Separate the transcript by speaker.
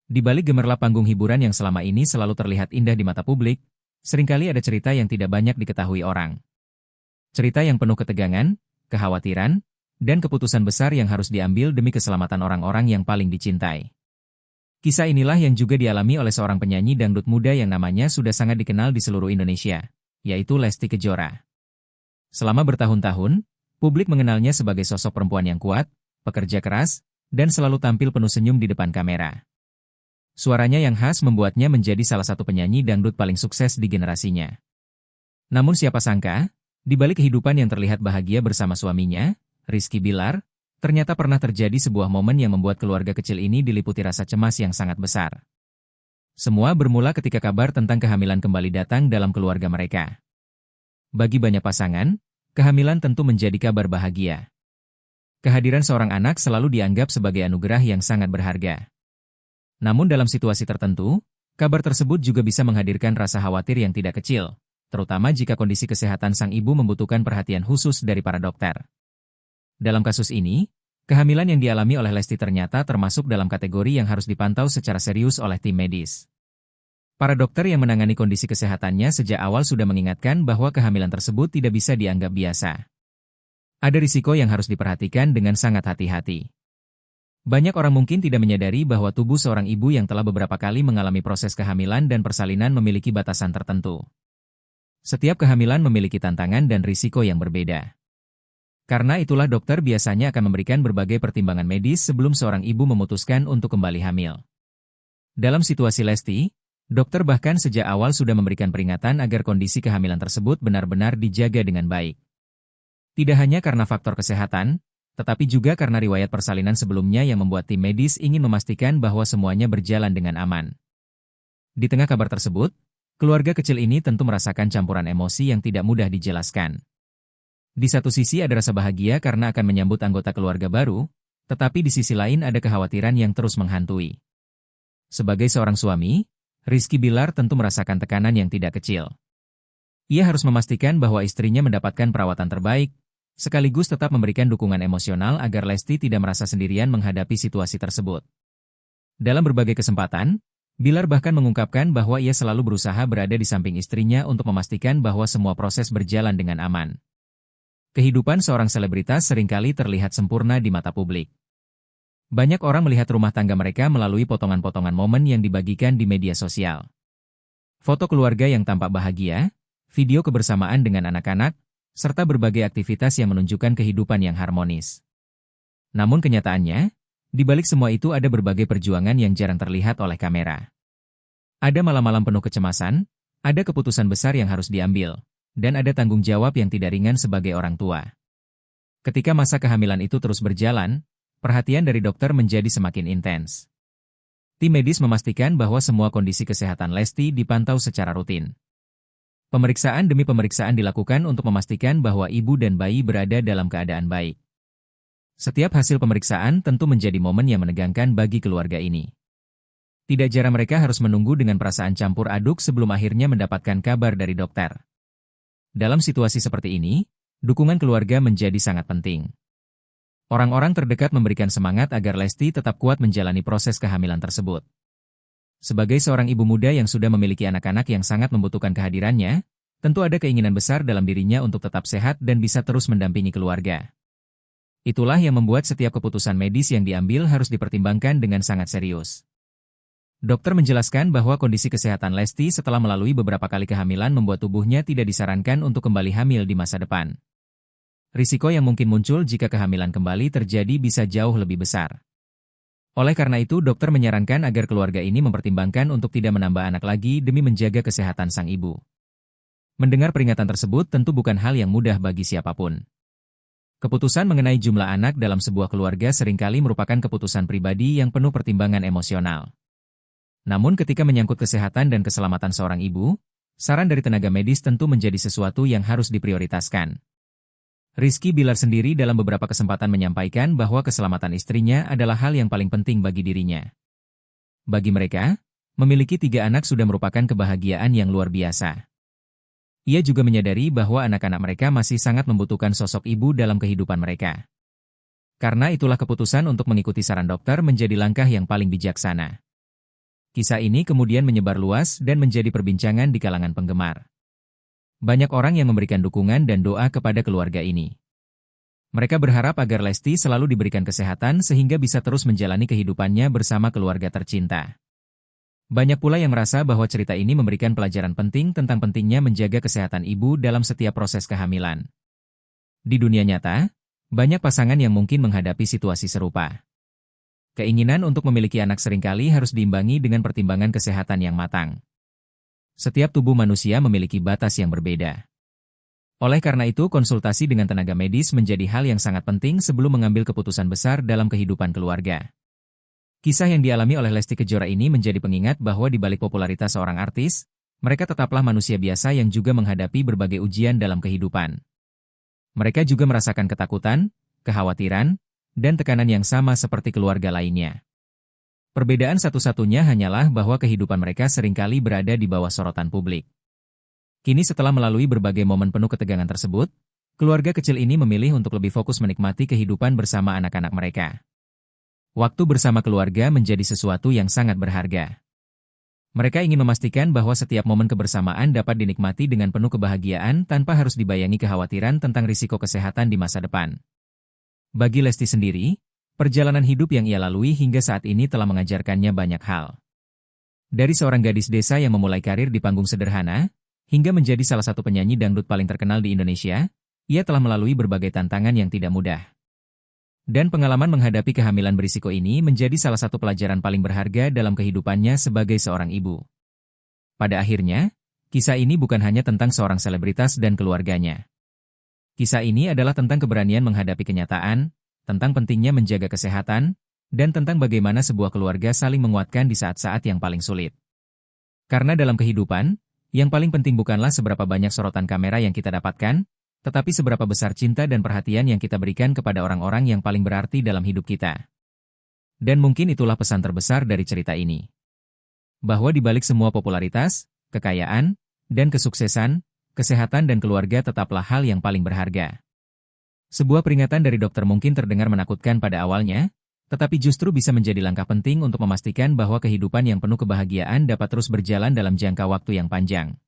Speaker 1: Di balik gemerlap panggung hiburan yang selama ini selalu terlihat indah di mata publik, seringkali ada cerita yang tidak banyak diketahui orang. Cerita yang penuh ketegangan, kekhawatiran, dan keputusan besar yang harus diambil demi keselamatan orang-orang yang paling dicintai. Kisah inilah yang juga dialami oleh seorang penyanyi dangdut muda yang namanya sudah sangat dikenal di seluruh Indonesia, yaitu Lesti Kejora. Selama bertahun-tahun, publik mengenalnya sebagai sosok perempuan yang kuat, pekerja keras, dan selalu tampil penuh senyum di depan kamera. Suaranya yang khas membuatnya menjadi salah satu penyanyi dangdut paling sukses di generasinya. Namun siapa sangka, di balik kehidupan yang terlihat bahagia bersama suaminya, Rizky Bilar, ternyata pernah terjadi sebuah momen yang membuat keluarga kecil ini diliputi rasa cemas yang sangat besar. Semua bermula ketika kabar tentang kehamilan kembali datang dalam keluarga mereka. Bagi banyak pasangan, kehamilan tentu menjadi kabar bahagia. Kehadiran seorang anak selalu dianggap sebagai anugerah yang sangat berharga. Namun dalam situasi tertentu, kabar tersebut juga bisa menghadirkan rasa khawatir yang tidak kecil, terutama jika kondisi kesehatan sang ibu membutuhkan perhatian khusus dari para dokter. Dalam kasus ini, kehamilan yang dialami oleh Lesti ternyata termasuk dalam kategori yang harus dipantau secara serius oleh tim medis. Para dokter yang menangani kondisi kesehatannya sejak awal sudah mengingatkan bahwa kehamilan tersebut tidak bisa dianggap biasa. Ada risiko yang harus diperhatikan dengan sangat hati-hati. Banyak orang mungkin tidak menyadari bahwa tubuh seorang ibu yang telah beberapa kali mengalami proses kehamilan dan persalinan memiliki batasan tertentu. Setiap kehamilan memiliki tantangan dan risiko yang berbeda. Karena itulah dokter biasanya akan memberikan berbagai pertimbangan medis sebelum seorang ibu memutuskan untuk kembali hamil. Dalam situasi Lesti, dokter bahkan sejak awal sudah memberikan peringatan agar kondisi kehamilan tersebut benar-benar dijaga dengan baik. Tidak hanya karena faktor kesehatan, tetapi juga karena riwayat persalinan sebelumnya yang membuat tim medis ingin memastikan bahwa semuanya berjalan dengan aman. Di tengah kabar tersebut, keluarga kecil ini tentu merasakan campuran emosi yang tidak mudah dijelaskan. Di satu sisi ada rasa bahagia karena akan menyambut anggota keluarga baru, tetapi di sisi lain ada kekhawatiran yang terus menghantui. Sebagai seorang suami, Rizky Bilar tentu merasakan tekanan yang tidak kecil. Ia harus memastikan bahwa istrinya mendapatkan perawatan terbaik, sekaligus tetap memberikan dukungan emosional agar Lesti tidak merasa sendirian menghadapi situasi tersebut. Dalam berbagai kesempatan, Bilar bahkan mengungkapkan bahwa ia selalu berusaha berada di samping istrinya untuk memastikan bahwa semua proses berjalan dengan aman. Kehidupan seorang selebritas seringkali terlihat sempurna di mata publik. Banyak orang melihat rumah tangga mereka melalui potongan-potongan momen yang dibagikan di media sosial. Foto keluarga yang tampak bahagia, video kebersamaan dengan anak-anak, serta berbagai aktivitas yang menunjukkan kehidupan yang harmonis. Namun kenyataannya, di balik semua itu ada berbagai perjuangan yang jarang terlihat oleh kamera. Ada malam-malam penuh kecemasan, ada keputusan besar yang harus diambil, dan ada tanggung jawab yang tidak ringan sebagai orang tua. Ketika masa kehamilan itu terus berjalan, perhatian dari dokter menjadi semakin intens. Tim medis memastikan bahwa semua kondisi kesehatan Lesti dipantau secara rutin. Pemeriksaan demi pemeriksaan dilakukan untuk memastikan bahwa ibu dan bayi berada dalam keadaan baik. Setiap hasil pemeriksaan tentu menjadi momen yang menegangkan bagi keluarga ini. Tidak jarang mereka harus menunggu dengan perasaan campur aduk sebelum akhirnya mendapatkan kabar dari dokter. Dalam situasi seperti ini, dukungan keluarga menjadi sangat penting. Orang-orang terdekat memberikan semangat agar Lesti tetap kuat menjalani proses kehamilan tersebut. Sebagai seorang ibu muda yang sudah memiliki anak-anak yang sangat membutuhkan kehadirannya, tentu ada keinginan besar dalam dirinya untuk tetap sehat dan bisa terus mendampingi keluarga. Itulah yang membuat setiap keputusan medis yang diambil harus dipertimbangkan dengan sangat serius. Dokter menjelaskan bahwa kondisi kesehatan Lesti setelah melalui beberapa kali kehamilan membuat tubuhnya tidak disarankan untuk kembali hamil di masa depan. Risiko yang mungkin muncul jika kehamilan kembali terjadi bisa jauh lebih besar. Oleh karena itu, dokter menyarankan agar keluarga ini mempertimbangkan untuk tidak menambah anak lagi demi menjaga kesehatan sang ibu. Mendengar peringatan tersebut tentu bukan hal yang mudah bagi siapapun. Keputusan mengenai jumlah anak dalam sebuah keluarga seringkali merupakan keputusan pribadi yang penuh pertimbangan emosional. Namun ketika menyangkut kesehatan dan keselamatan seorang ibu, saran dari tenaga medis tentu menjadi sesuatu yang harus diprioritaskan. Rizky Bilar sendiri dalam beberapa kesempatan menyampaikan bahwa keselamatan istrinya adalah hal yang paling penting bagi dirinya. Bagi mereka, memiliki 3 anak sudah merupakan kebahagiaan yang luar biasa. Ia juga menyadari bahwa anak-anak mereka masih sangat membutuhkan sosok ibu dalam kehidupan mereka. Karena itulah keputusan untuk mengikuti saran dokter menjadi langkah yang paling bijaksana. Kisah ini kemudian menyebar luas dan menjadi perbincangan di kalangan penggemar. Banyak orang yang memberikan dukungan dan doa kepada keluarga ini. Mereka berharap agar Lesti selalu diberikan kesehatan sehingga bisa terus menjalani kehidupannya bersama keluarga tercinta. Banyak pula yang merasa bahwa cerita ini memberikan pelajaran penting tentang pentingnya menjaga kesehatan ibu dalam setiap proses kehamilan. Di dunia nyata, banyak pasangan yang mungkin menghadapi situasi serupa. Keinginan untuk memiliki anak seringkali harus diimbangi dengan pertimbangan kesehatan yang matang. Setiap tubuh manusia memiliki batas yang berbeda. Oleh karena itu, konsultasi dengan tenaga medis menjadi hal yang sangat penting sebelum mengambil keputusan besar dalam kehidupan keluarga. Kisah yang dialami oleh Lesti Kejora ini menjadi pengingat bahwa di balik popularitas seorang artis, mereka tetaplah manusia biasa yang juga menghadapi berbagai ujian dalam kehidupan. Mereka juga merasakan ketakutan, kekhawatiran, dan tekanan yang sama seperti keluarga lainnya. Perbedaan satu-satunya hanyalah bahwa kehidupan mereka seringkali berada di bawah sorotan publik. Kini setelah melalui berbagai momen penuh ketegangan tersebut, keluarga kecil ini memilih untuk lebih fokus menikmati kehidupan bersama anak-anak mereka. Waktu bersama keluarga menjadi sesuatu yang sangat berharga. Mereka ingin memastikan bahwa setiap momen kebersamaan dapat dinikmati dengan penuh kebahagiaan tanpa harus dibayangi kekhawatiran tentang risiko kesehatan di masa depan. Bagi Lesti sendiri, perjalanan hidup yang ia lalui hingga saat ini telah mengajarkannya banyak hal. Dari seorang gadis desa yang memulai karir di panggung sederhana, hingga menjadi salah satu penyanyi dangdut paling terkenal di Indonesia, ia telah melalui berbagai tantangan yang tidak mudah. Dan pengalaman menghadapi kehamilan berisiko ini menjadi salah satu pelajaran paling berharga dalam kehidupannya sebagai seorang ibu. Pada akhirnya, kisah ini bukan hanya tentang seorang selebritas dan keluarganya. Kisah ini adalah tentang keberanian menghadapi kenyataan, tentang pentingnya menjaga kesehatan, dan tentang bagaimana sebuah keluarga saling menguatkan di saat-saat yang paling sulit. Karena dalam kehidupan, yang paling penting bukanlah seberapa banyak sorotan kamera yang kita dapatkan, tetapi seberapa besar cinta dan perhatian yang kita berikan kepada orang-orang yang paling berarti dalam hidup kita. Dan mungkin itulah pesan terbesar dari cerita ini. Bahwa di balik semua popularitas, kekayaan, dan kesuksesan, kesehatan dan keluarga tetaplah hal yang paling berharga. Sebuah peringatan dari dokter mungkin terdengar menakutkan pada awalnya, tetapi justru bisa menjadi langkah penting untuk memastikan bahwa kehidupan yang penuh kebahagiaan dapat terus berjalan dalam jangka waktu yang panjang.